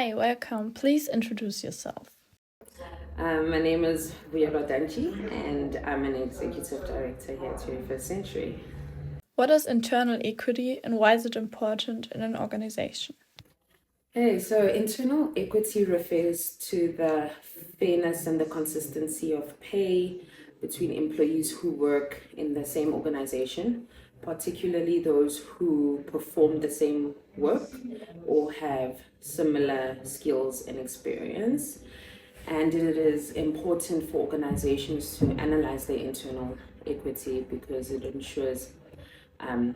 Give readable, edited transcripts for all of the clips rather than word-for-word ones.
Hi, welcome. Please introduce yourself. My name is Vuyelwa Dantjie, and I'm an executive director here at 21st Century. What is internal equity and why is it important in an organization? Hey, so internal equity refers to the fairness and the consistency of pay between employees who work in the same organization, particularly those who perform the same work or have similar skills and experience. And it is important for organizations to analyze their internal equity because it ensures um,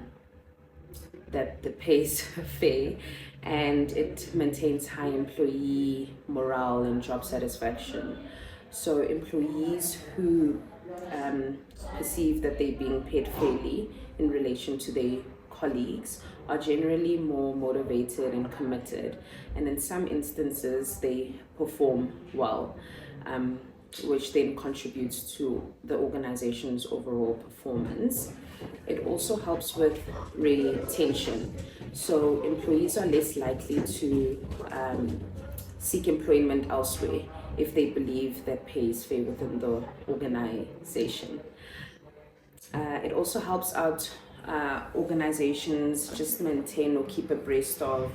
that the pay is fair and it maintains high employee morale and job satisfaction. So employees who perceive that they're being paid fairly in relation to their colleagues are generally more motivated and committed, and in some instances they perform well, which then contributes to the organization's overall performance. It also helps with retention. So employees are less likely to seek employment elsewhere if they believe that pay is fair within the organization. It also helps out organizations just maintain or keep abreast of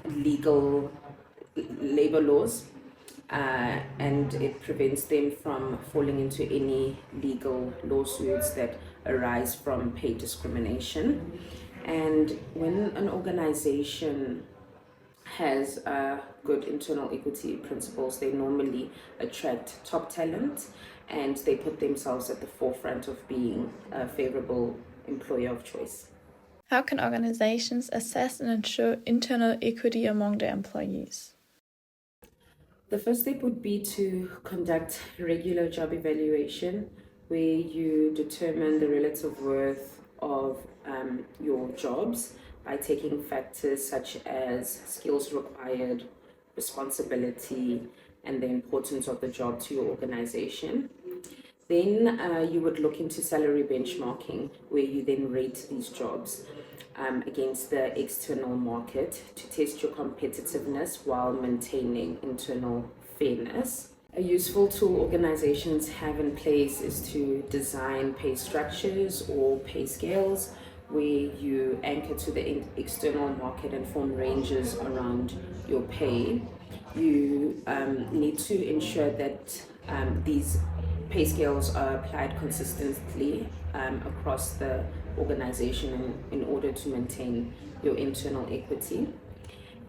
legal labor laws, and it prevents them from falling into any legal lawsuits that arise from pay discrimination. And when an organization has good internal equity principles, they normally attract top talent and they put themselves at the forefront of being a favorable employer of choice. How can organizations assess and ensure internal equity among their employees? The first step would be to conduct regular job evaluation where you determine the relative worth of your jobs by taking factors such as skills required, responsibility, and the importance of the job to your organization. Then you would look into salary benchmarking, where you then rate these jobs against the external market to test your competitiveness while maintaining internal fairness. A useful tool organizations have in place is to design pay structures or pay scales where you anchor to the external market and form ranges around your pay. You need to ensure that these pay scales are applied consistently across the organization in order to maintain your internal equity.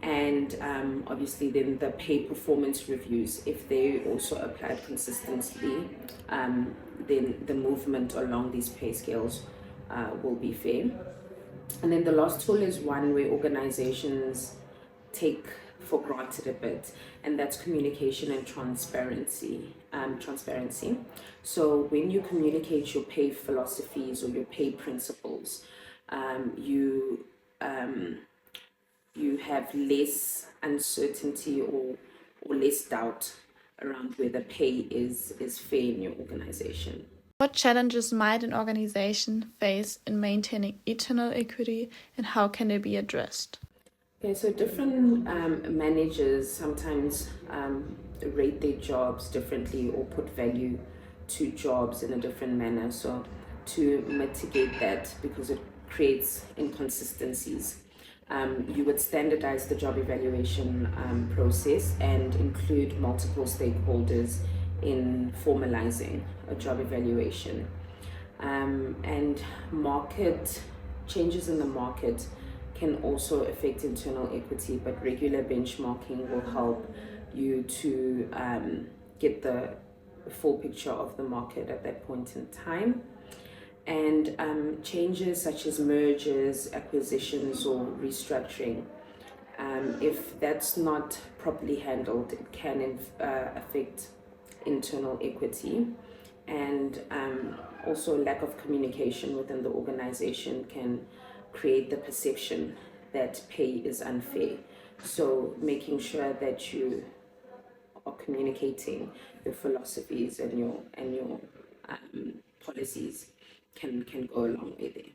And obviously then the pay performance reviews, if they also applied consistently, then the movement along these pay scales will be fair. And then the last tool is one where organizations take for granted a bit, and that's communication and transparency. So when you communicate your pay philosophies or your pay principles, you have less uncertainty or less doubt around whether pay is fair in your organization. What challenges might an organization face in maintaining internal equity and how can they be addressed? Okay, so different managers sometimes rate their jobs differently or put value to jobs in a different manner. So to mitigate that, because it creates inconsistencies, you would standardize the job evaluation process and include multiple stakeholders in formalizing a job evaluation. And market changes in the market can also affect internal equity, but regular benchmarking will help you to get the full picture of the market at that point in time. And changes such as mergers, acquisitions, or restructuring, if that's not properly handled, it can affect internal equity. And also lack of communication within the organization can create the perception that pay is unfair. So making sure that you are communicating your philosophies and your policies can go a long way there.